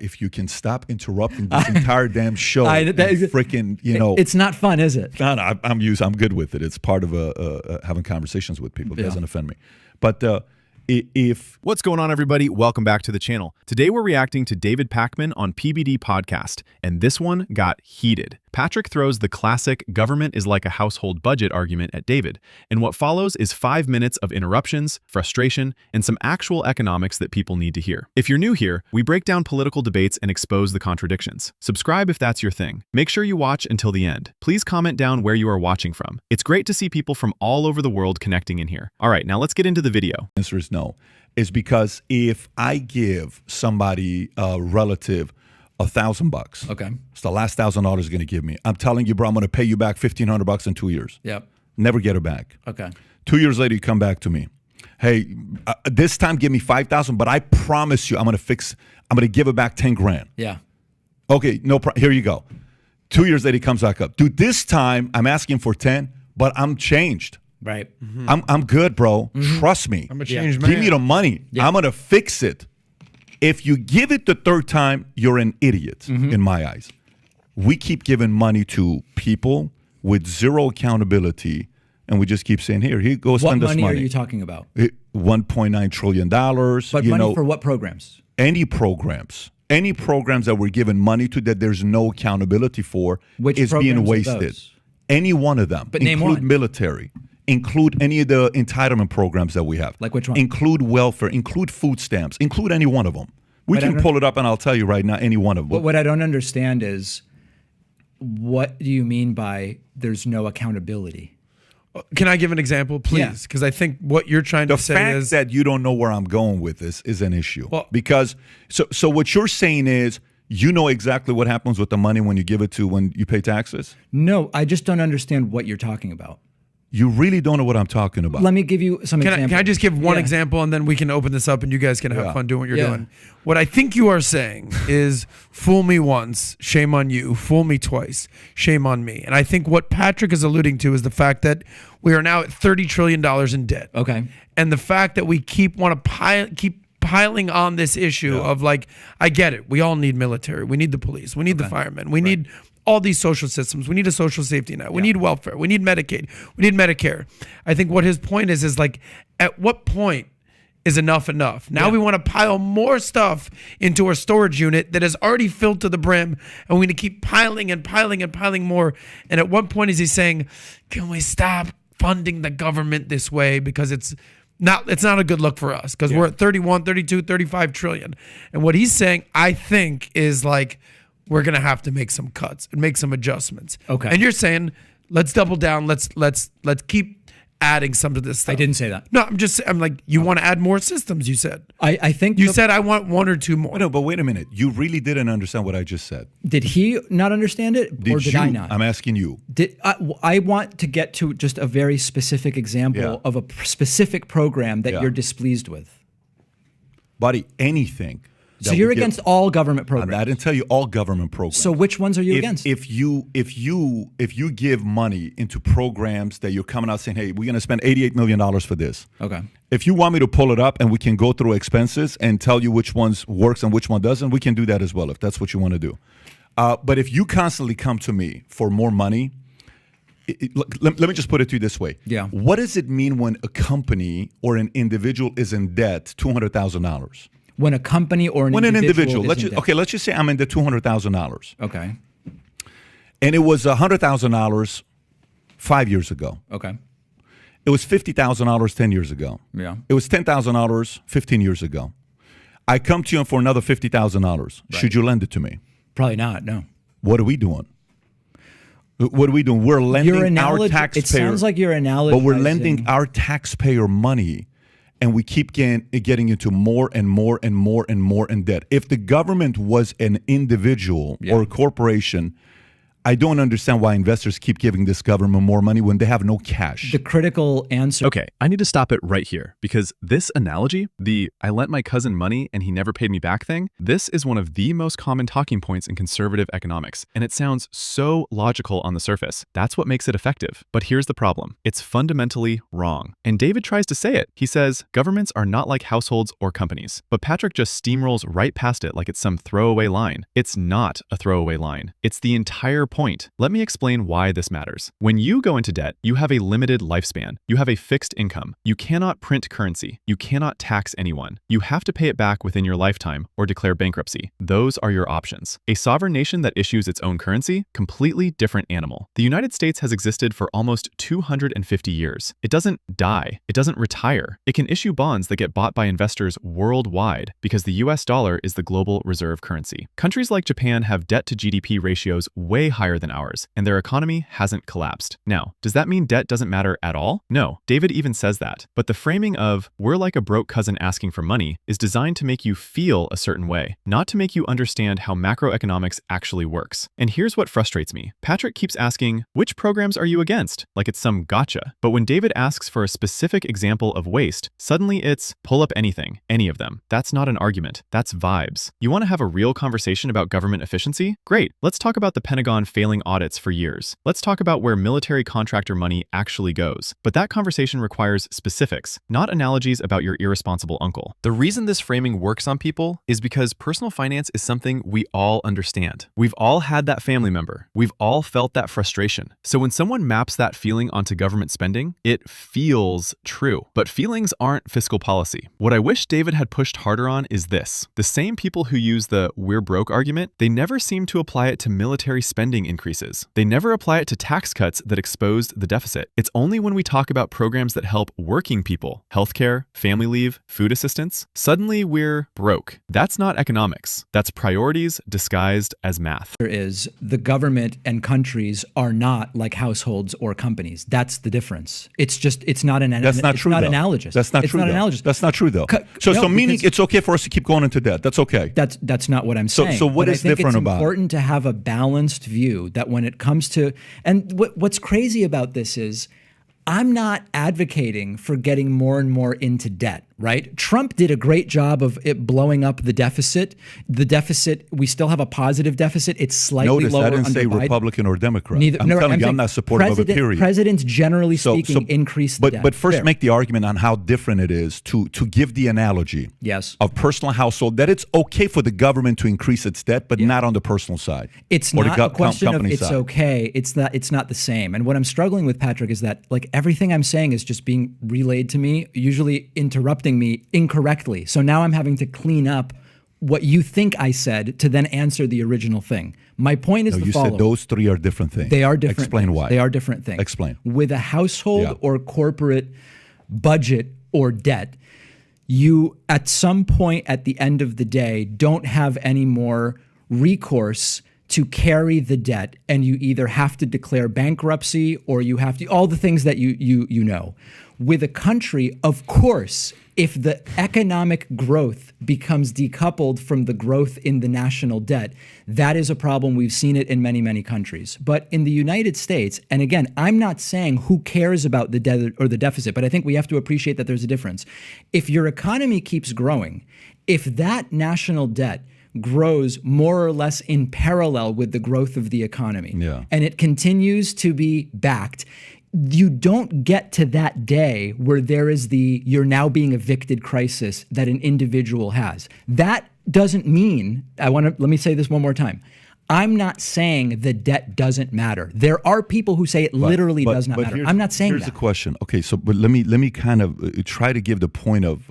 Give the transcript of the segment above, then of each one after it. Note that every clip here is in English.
if you can stop interrupting this entire damn show, freaking, it's not fun, is it? No, I'm good with it. It's part of having conversations with people. It doesn't offend me. But What's going on, everybody? Welcome back to the channel. Today we're reacting to David Pakman on PBD Podcast, and this one got heated. Patrick throws the classic government is like a household budget argument at David, and what follows is 5 minutes of interruptions, frustration, and some actual economics that people need to hear. If you're new here, we break down political debates and expose the contradictions. Subscribe if that's your thing. Make sure you watch until the end. Please comment down where you are watching from. It's great to see people from all over the world connecting in here. All right, now let's get into the video. The answer is no. Is because if I give somebody a relative $1,000, okay, it's the last $1,000 going to give me. I'm telling you, bro, I'm going to pay you back $1,500 in 2 years. Yep. Never get it back. Okay. 2 years later, you come back to me. Hey, this time give me $5,000, but I promise you, I'm going to give it back 10 grand. Yeah. Okay, no problem. Here you go. 2 years later, he comes back up. Dude, this time I'm asking for 10, but I'm changed. Right. Mm-hmm. I'm good, bro. Mm-hmm. Trust me. I'm a changed man. Give me the money. Yeah. I'm going to fix it. If you give it the third time, you're an idiot in my eyes. We keep giving money to people with zero accountability, and we just keep saying, here, go spend this money. What money are you talking about? $1.9 trillion. But money for what programs? Any programs. Any programs that we're giving money to that there's no accountability for is being wasted. Any one of them. But name one. Include military. Include any of the entitlement programs that we have. Like which one? Include welfare. Include food stamps. Include any one of them. We can pull it up and I'll tell you right now, any one of them. But what I don't understand is, what do you mean by there's no accountability? Can I give an example, please? Because I think what you're trying to say is... The fact that you don't know where I'm going with this is an issue. Well, because, so what you're saying is, you know exactly what happens with the money when you give it to when you pay taxes? No, I just don't understand what you're talking about. You really don't know what I'm talking about. Let me give you some examples. Can I just give one example, and then we can open this up and you guys can have fun doing what you're doing? What I think you are saying is, fool me once, shame on you. Fool me twice, shame on me. And I think what Patrick is alluding to is the fact that we are now at $30 trillion in debt. Okay. And the fact that we keep piling on this issue of, like, I get it. We all need military. We need the police. We need the firemen. We need all these social systems. We need a social safety net. We need welfare. We need Medicaid. We need Medicare. I think what his point is like, at what point is enough enough? Now we want to pile more stuff into our storage unit that is already filled to the brim, and we're going to keep piling and piling and piling more. And at what point is he saying, can we stop funding the government this way? Because it's not a good look for us, because we're at 31, 32, 35 trillion. And what he's saying, I think, is like, we're going to have to make some cuts and make some adjustments. Okay. And you're saying, let's double down. Let's keep adding some to this stuff. I didn't say that. No, I'm like, you want to add more systems, you said. I think you said I want one or two more. No, but wait a minute. You really didn't understand what I just said. Did he not understand it, or did I not? I'm asking you. I want to get to just a very specific example of a specific program that you're displeased with. Buddy, anything. So you're against all government programs? I didn't tell you all government programs. So which ones are you against? If you give money into programs that you're coming out saying, hey, we're going to spend $88 million for this. Okay. If you want me to pull it up and we can go through expenses and tell you which ones works and which one doesn't, we can do that as well if that's what you want to do. But if you constantly come to me for more money, let me just put it to you this way. Yeah. What does it mean when a company or an individual is in debt $200,000? When a company or an individual is in debt. Let's just say I'm in the $200,000. Okay. And it was $100,000 5 years ago. Okay. It was $50,000 10 years ago. Yeah. It was $10,000 15 years ago. I come to you for another $50,000. Right. Should you lend it to me? Probably not, no. What are we doing? What are we doing? We're lending our taxpayer. It sounds like you're analogizing. But we're lending our taxpayer money, and we keep getting into more and more and more and more in debt. If the government was an individual or a corporation, I don't understand why investors keep giving this government more money when they have no cash. The critical answer. Okay, I need to stop it right here because this analogy, the I lent my cousin money and he never paid me back thing, this is one of the most common talking points in conservative economics. And it sounds so logical on the surface. That's what makes it effective. But here's the problem. It's fundamentally wrong. And David tries to say it. He says, governments are not like households or companies. But Patrick just steamrolls right past it like it's some throwaway line. It's not a throwaway line. It's the entire point. Let me explain why this matters. When you go into debt, you have a limited lifespan. You have a fixed income. You cannot print currency. You cannot tax anyone. You have to pay it back within your lifetime or declare bankruptcy. Those are your options. A sovereign nation that issues its own currency, completely different animal. The United States has existed for almost 250 years. It doesn't die. It doesn't retire. It can issue bonds that get bought by investors worldwide because the US dollar is the global reserve currency. Countries like Japan have debt to GDP ratios way higher than ours, and their economy hasn't collapsed. Now, does that mean debt doesn't matter at all? No, David even says that. But the framing of, we're like a broke cousin asking for money, is designed to make you feel a certain way, not to make you understand how macroeconomics actually works. And here's what frustrates me. Patrick keeps asking, which programs are you against? Like it's some gotcha. But when David asks for a specific example of waste, suddenly it's pull up anything, any of them. That's not an argument. That's vibes. You want to have a real conversation about government efficiency? Great. Let's talk about the Pentagon failing audits for years. Let's talk about where military contractor money actually goes. But that conversation requires specifics, not analogies about your irresponsible uncle. The reason this framing works on people is because personal finance is something we all understand. We've all had that family member. We've all felt that frustration. So when someone maps that feeling onto government spending, it feels true. But feelings aren't fiscal policy. What I wish David had pushed harder on is this. The same people who use the we're broke argument, they never seem to apply it to military spending increases. They never apply it to tax cuts that exposed the deficit. It's only when we talk about programs that help working people, healthcare, family leave, food assistance, suddenly we're broke. That's not economics. That's priorities disguised as math. Is the government and countries are not like households or companies. That's the difference. It's just, it's not an That's not true, though. analogous. That's not it's true, not though. analogous. That's not true, though. No, So meaning because it's okay for us to keep going into debt. That's okay. That's not what I'm saying. So what But is I think different it's about it? important to have a balanced view that when it comes to, and what's crazy about this is I'm not advocating for getting more and more into debt, right? Trump did a great job of it blowing up the deficit. The deficit, we still have a positive deficit. It's slightly Notice lower I didn't under say Biden. Republican or Democrat. Neither, I'm no, telling you, I'm saying not supportive of a period. Presidents, generally speaking, increase the debt. But first Fair. make the argument on how different it is to give the analogy Yes. of personal household, that it's okay for the government to increase its debt, but not on the personal side. It's or not the a question of company it's side. okay. It's not the same. And what I'm struggling with, Patrick, is that like everything I'm saying is just being relayed to me, usually interrupting me incorrectly. So now I'm having to clean up what you think I said to then answer the original thing. My point is No, the you following. said those three are different things. They are different Explain things. why. They are different things. Explain. With a household Yeah. or corporate budget or debt, you at some point at the end of the day don't have any more recourse to carry the debt, and you either have to declare bankruptcy or you have to, all the things that you know. With a country, of course, if the economic growth becomes decoupled from the growth in the national debt, that is a problem. We've seen it in many, many countries. But in the United States, and again, I'm not saying who cares about the debt or the deficit, but I think we have to appreciate that there's a difference. If your economy keeps growing, if that national debt grows more or less in parallel with the growth of the economy, and it continues to be backed, you don't get to that day where there is the you're now being evicted crisis that an individual has. That doesn't mean, let me say this one more time. I'm not saying the debt doesn't matter. There are people who say it literally does not matter. I'm not saying that. Here's the question. Okay, so but let me kind of try to give the point of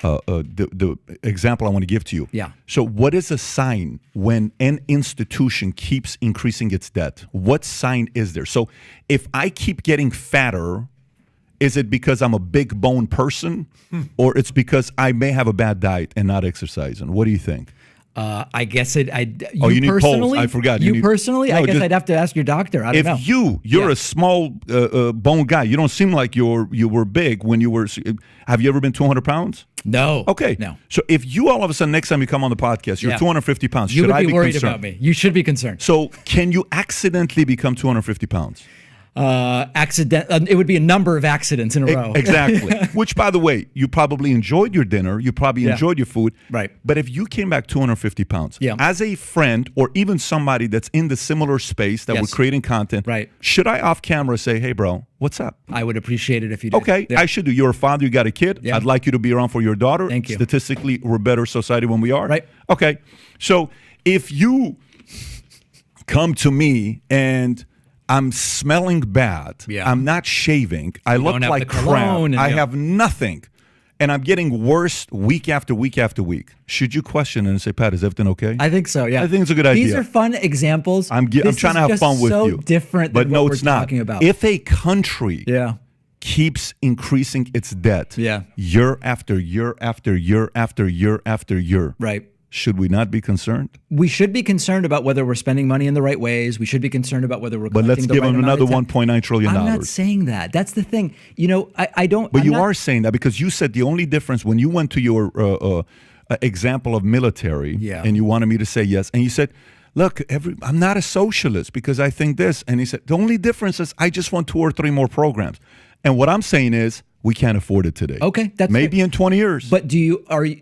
the example I want to give to you. Yeah. So what is a sign when an institution keeps increasing its debt? What sign is there? So if I keep getting fatter, is it because I'm a big bone person, or it's because I may have a bad diet and not exercising? What do you think? I guess it. You need polls. personally. I forgot. You personally? No, I guess just- I'd have to ask your doctor. I don't know. If you're a small bone guy, you don't seem like you were big when you were. Have you ever been 200 pounds? No. Okay. No. So if you all of a sudden next time you come on the podcast, you're Yeah. 250 pounds, You should would I be be worried concerned? about me. You should be concerned. So can you accidentally become 250 pounds? It would be a number of accidents in a row. Exactly. Which, by the way, you probably enjoyed your dinner. You probably enjoyed your food. Right. But if you came back 250 pounds, Yeah. as a friend or even somebody that's in the similar space that Yes. we're creating content, Right. should I off camera say, hey, bro, what's up? I would appreciate it if you did. Okay, Yeah. I should do. You're a father, you got a kid. Yeah. I'd like you to be around for your daughter. Thank you. Statistically, we're a better society when we are. Right. Okay. So if you come to me and I'm smelling bad, Yeah. I'm not shaving, I look don't have like the cologne crap, and I have nothing, and I'm getting worse week after week after week, should you question it and say, Pat, is everything okay? I think so, yeah. I think it's a good These idea. are fun examples. I'm This trying to is have just fun with so you. different but than no, what it's we're not. talking about. If a country Yeah. keeps increasing its debt Yeah. year after year after year after year after year, Right. should we not be concerned? We should be concerned about whether we're spending money in the right ways. We should be concerned about whether we're But let's collecting the give right them amount another of tax. $1.9 trillion. I'm not saying that. That's the thing. You know, I don't. But I'm you not- are saying that because you said the only difference when you went to your example of military, Yeah. and you wanted me to say yes, and you said, look, I'm not a socialist because I think this. And he said, the only difference is I just want 2 or 3 more programs. And what I'm saying is we can't afford it today. Okay, that's maybe fair. in 20 years. But do you are you,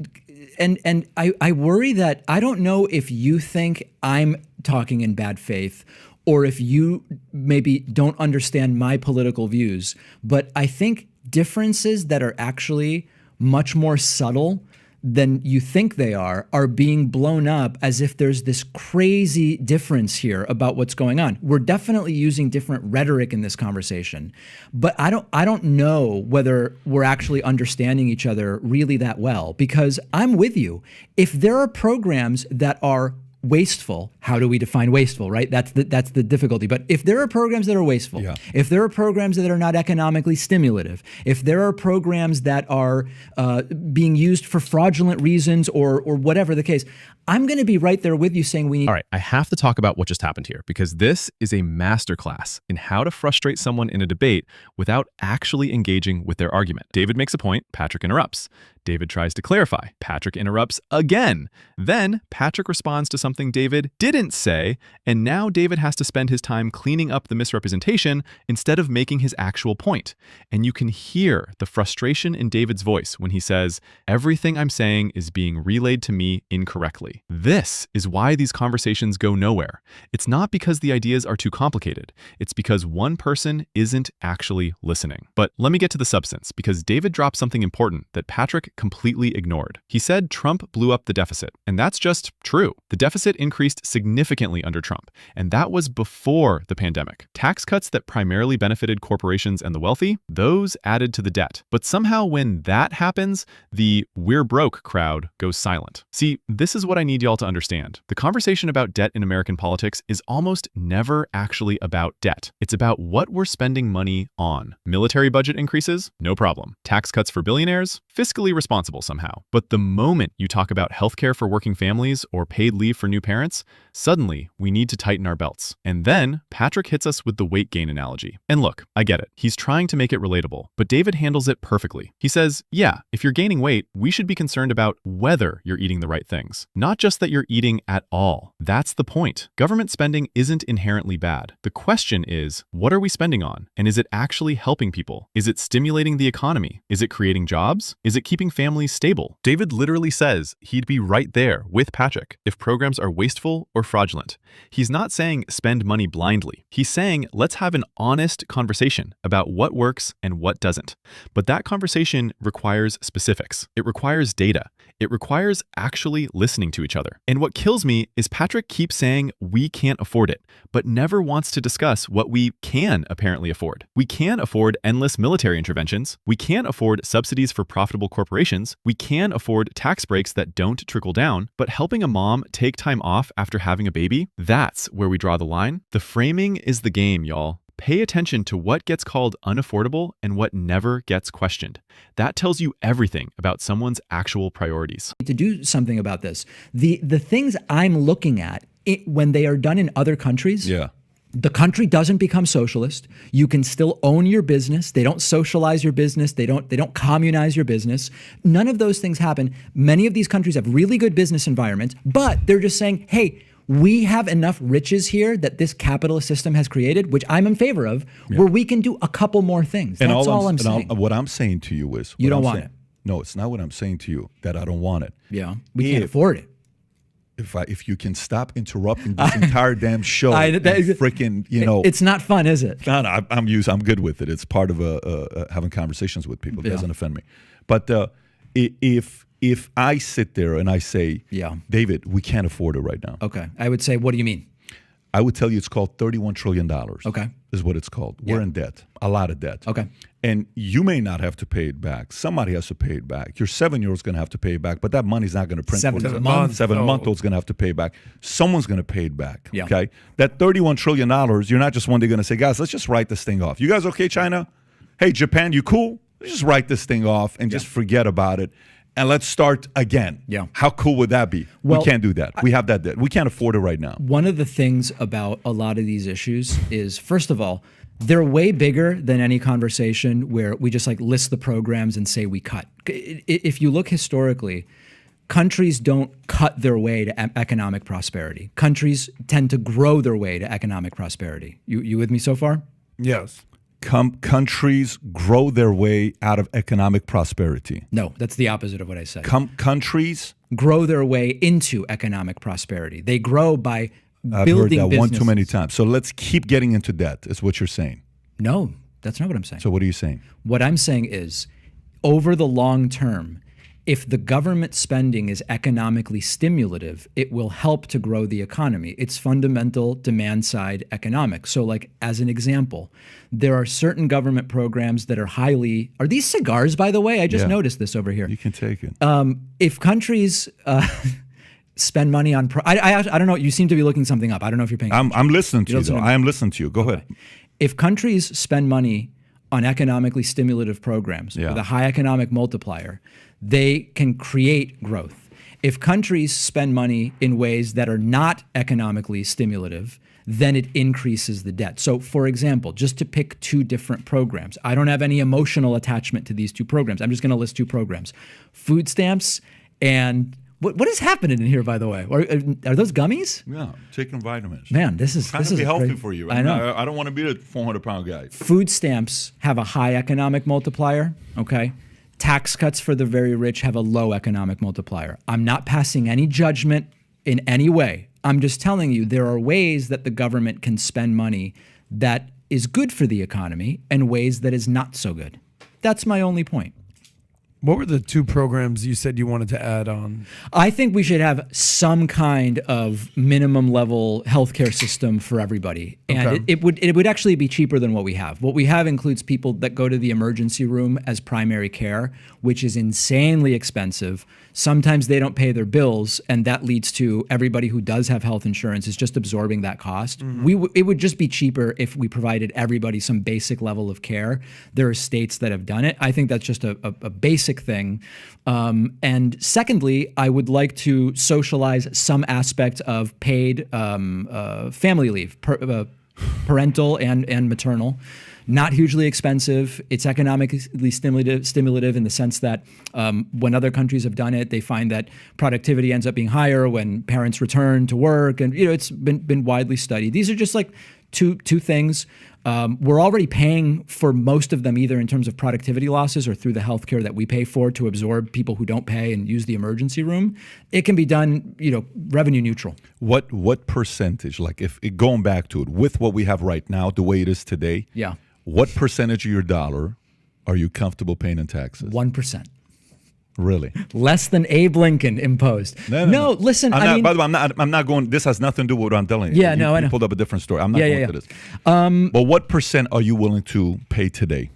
and I worry that I don't know if you think I'm talking in bad faith or if you maybe don't understand my political views, but I think differences that are actually much more subtle than you think they are being blown up as if there's this crazy difference here about what's going on. We're definitely using different rhetoric in this conversation, but I don't know whether we're actually understanding each other really that well, because I'm with you. If there are programs that are wasteful, how do we define wasteful, right? That's the difficulty. But if there are programs that are wasteful, Yeah. if there are programs that are not economically stimulative, if there are programs that are being used for fraudulent reasons or whatever the case, I'm going to be right there with you saying we need. All right, I have to talk about what just happened here because this is a masterclass in how to frustrate someone in a debate without actually engaging with their argument. David makes a point, Patrick interrupts. David tries to clarify. Patrick interrupts again. Then Patrick responds to something David didn't say, and now David has to spend his time cleaning up the misrepresentation instead of making his actual point. And you can hear the frustration in David's voice when he says, everything I'm saying is being relayed to me incorrectly. This is why these conversations go nowhere. It's not because the ideas are too complicated. It's because one person isn't actually listening. But let me get to the substance, because David dropped something important that Patrick completely ignored. He said Trump blew up the deficit, and that's just true. The deficit increased significantly under Trump, and that was before the pandemic. Tax cuts that primarily benefited corporations and the wealthy, those added to the debt. But somehow when that happens, the "we're broke" crowd goes silent. See, this is what I need y'all to understand. The conversation about debt in American politics is almost never actually about debt. It's about what we're spending money on. Military budget increases? No problem. Tax cuts for billionaires? Fiscally responsible somehow. But the moment you talk about healthcare for working families or paid leave for new parents, suddenly we need to tighten our belts. And then Patrick hits us with the weight gain analogy. And look, I get it. He's trying to make it relatable, but David handles it perfectly. He says, yeah, if you're gaining weight, we should be concerned about whether you're eating the right things, not just that you're eating at all. That's the point. Government spending isn't inherently bad. The question is, what are we spending on? And is it actually helping people? Is it stimulating the economy? Is it creating jobs? Is it keeping families stable? David literally says he'd be right there with Patrick if programs are wasteful or fraudulent. He's not saying spend money blindly. He's saying let's have an honest conversation about what works and what doesn't. But that conversation requires specifics. It requires data. It requires actually listening to each other. And what kills me is Patrick keeps saying we can't afford it, but never wants to discuss what we can apparently afford. We can afford endless military interventions. We can afford subsidies for profitable corporations. We can afford tax breaks that don't trickle down. But helping a mom take time off after having a baby, that's where we draw the line. The framing is the game, y'all. Pay attention to what gets called unaffordable and what never gets questioned. That tells you everything about someone's actual priorities. To do something about this. The things I'm looking at when they are done in other countries, Yeah. The country doesn't become socialist. You can still own your business. They don't socialize your business. They don't communize your business. None of those things happen. Many of these countries have really good business environments, but they're just saying, hey, we have enough riches here that this capitalist system has created, which I'm in favor of, where we can do a couple more things. That's all I'm saying. What I'm saying to you is... You don't want it. No, it's not what I'm saying to you, that I don't want it. Yeah, we can't afford it. If you can stop interrupting this entire damn show, freaking, it's not fun, is it? No, I'm good with it. It's part of having conversations with people. It doesn't offend me. But if I sit there and I say, David, we can't afford it right now. Okay, I would say, what do you mean? I would tell you it's called $31 trillion. Okay. Is what it's called. We're in debt, a lot of debt. Okay. And you may not have to pay it back. Somebody has to pay it back. Your 7-year-old's going to have to pay it back, but that money's not going to print. 7-month-old's going to have to pay it back. Someone's going to pay it back. Yeah. Okay. That $31 trillion, you're not just one day going to say, guys, let's just write this thing off. You guys okay, China? Hey, Japan, you cool? Let's just write this thing off and just forget about it. And let's start again. Yeah. How cool would that be? Well, we can't do that. We have that debt. We can't afford it right now. One of the things about a lot of these issues is, first of all, they're way bigger than any conversation where we just list the programs and say we cut. If you look historically, countries don't cut their way to economic prosperity. Countries tend to grow their way to economic prosperity. You with me so far? Yes. Countries grow their way out of economic prosperity. No, that's the opposite of what I said. Countries grow their way into economic prosperity. They grow by I've building heard that businesses. one too many times. So let's keep getting into debt, is what you're saying. No, that's not what I'm saying. So what are you saying? What I'm saying is, over the long term, if the government spending is economically stimulative, it will help to grow the economy. It's fundamental demand-side economics. So as an example, there are certain government programs that are highly... Are these cigars, by the way? I just noticed this over here. You can take it. If countries... spend money on... I don't know. You seem to be looking something up. I don't know if you're paying attention. I'm listening to you, though. I am listening to you. Go ahead. If countries spend money on economically stimulative programs with a high economic multiplier, they can create growth. If countries spend money in ways that are not economically stimulative, then it increases the debt. So, for example, just to pick two different programs, I don't have any emotional attachment to these two programs. I'm just going to list two programs. Food stamps and... What is happening in here, by the way? Are those gummies? Yeah, taking vitamins. Man, this is healthy great. for you. I know. I don't want to be the 400-pound guy. Food stamps have a high economic multiplier. Okay, tax cuts for the very rich have a low economic multiplier. I'm not passing any judgment in any way. I'm just telling you there are ways that the government can spend money that is good for the economy and ways that is not so good. That's my only point. What were the two programs you said you wanted to add on? I think we should have some kind of minimum level healthcare system for everybody. And it would actually be cheaper than what we have. What we have includes people that go to the emergency room as primary care, which is insanely expensive. Sometimes they don't pay their bills, and that leads to everybody who does have health insurance is just absorbing that cost. It would just be cheaper if we provided everybody some basic level of care. There are states that have done it. I think that's just a basic thing. And secondly, I would like to socialize some aspect of paid family leave, parental and maternal. Not hugely expensive. It's economically stimulative in the sense that when other countries have done it, they find that productivity ends up being higher when parents return to work, and it's been widely studied. These are just two things. We're already paying for most of them, either in terms of productivity losses or through the healthcare that we pay for to absorb people who don't pay and use the emergency room. It can be done, revenue neutral. What percentage, if going back to it, with what we have right now, the way it is today? Yeah. What percentage of your dollar are you comfortable paying in taxes? 1%. Really? Less than Abe Lincoln imposed. No. Listen, by the way, I'm not going, this has nothing to do with what I'm telling you. Yeah, no, I know. You pulled up a different story. I'm not going to this. But what percent are you willing to pay today?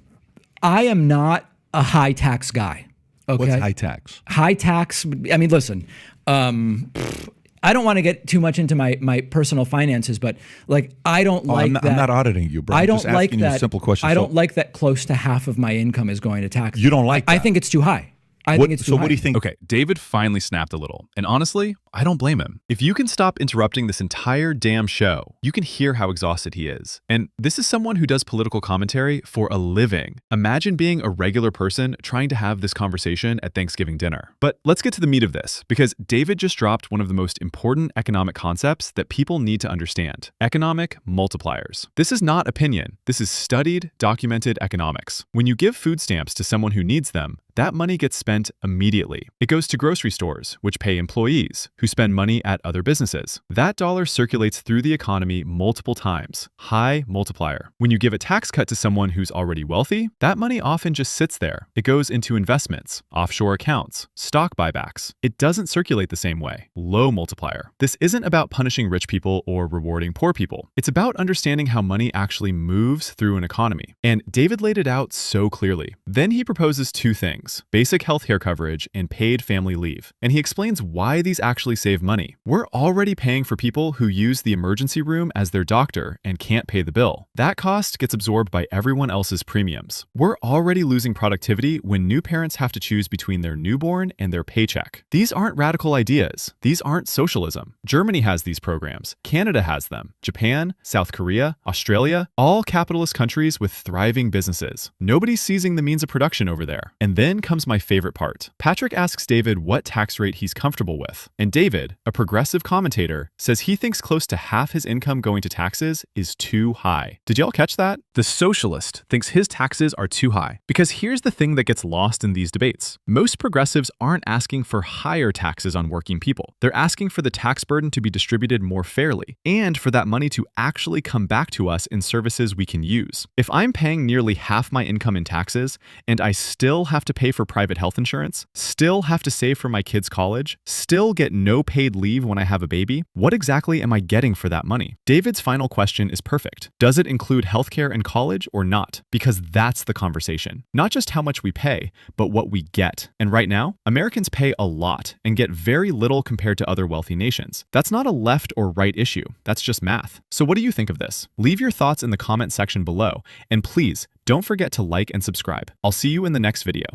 I am not a high tax guy. Okay. What's high tax? High tax, listen, I don't want to get too much into my personal finances, but I don't like that. I'm not auditing you, bro. I don't just asking like that. You simple questions. I don't like that close to half of my income is going to taxes. You don't like that? I think it's too high. I think it's too So high. what do you think? Okay, David finally snapped a little. And honestly, I don't blame him. If you can stop interrupting this entire damn show, you can hear how exhausted he is. And this is someone who does political commentary for a living. Imagine being a regular person trying to have this conversation at Thanksgiving dinner. But let's get to the meat of this, because David just dropped one of the most important economic concepts that people need to understand: economic multipliers. This is not opinion. This is studied, documented economics. When you give food stamps to someone who needs them, that money gets spent immediately. It goes to grocery stores, which pay employees, who spend money at other businesses. That dollar circulates through the economy multiple times. High multiplier. When you give a tax cut to someone who's already wealthy, that money often just sits there. It goes into investments, offshore accounts, stock buybacks. It doesn't circulate the same way. Low multiplier. This isn't about punishing rich people or rewarding poor people. It's about understanding how money actually moves through an economy. And David laid it out so clearly. Then he proposes two things: basic healthcare coverage and paid family leave. And he explains why these actually save money. We're already paying for people who use the emergency room as their doctor and can't pay the bill. That cost gets absorbed by everyone else's premiums. We're already losing productivity when new parents have to choose between their newborn and their paycheck. These aren't radical ideas. These aren't socialism. Germany has these programs. Canada has them. Japan, South Korea, Australia, all capitalist countries with thriving businesses. Nobody's seizing the means of production over there. And then comes my favorite part. Patrick asks David what tax rate he's comfortable with. And David, a progressive commentator, says he thinks close to half his income going to taxes is too high. Did y'all catch that? The socialist thinks his taxes are too high. Because here's the thing that gets lost in these debates. Most progressives aren't asking for higher taxes on working people. They're asking for the tax burden to be distributed more fairly, and for that money to actually come back to us in services we can use. If I'm paying nearly half my income in taxes, and I still have to pay for private health insurance, still have to save for my kids' college, still get no paid leave when I have a baby, what exactly am I getting for that money? David's final question is perfect. Does it include healthcare and college or not? Because that's the conversation. Not just how much we pay, but what we get. And right now, Americans pay a lot and get very little compared to other wealthy nations. That's not a left or right issue. That's just math. So what do you think of this? Leave your thoughts in the comment section below, and please don't forget to like and subscribe. I'll see you in the next video.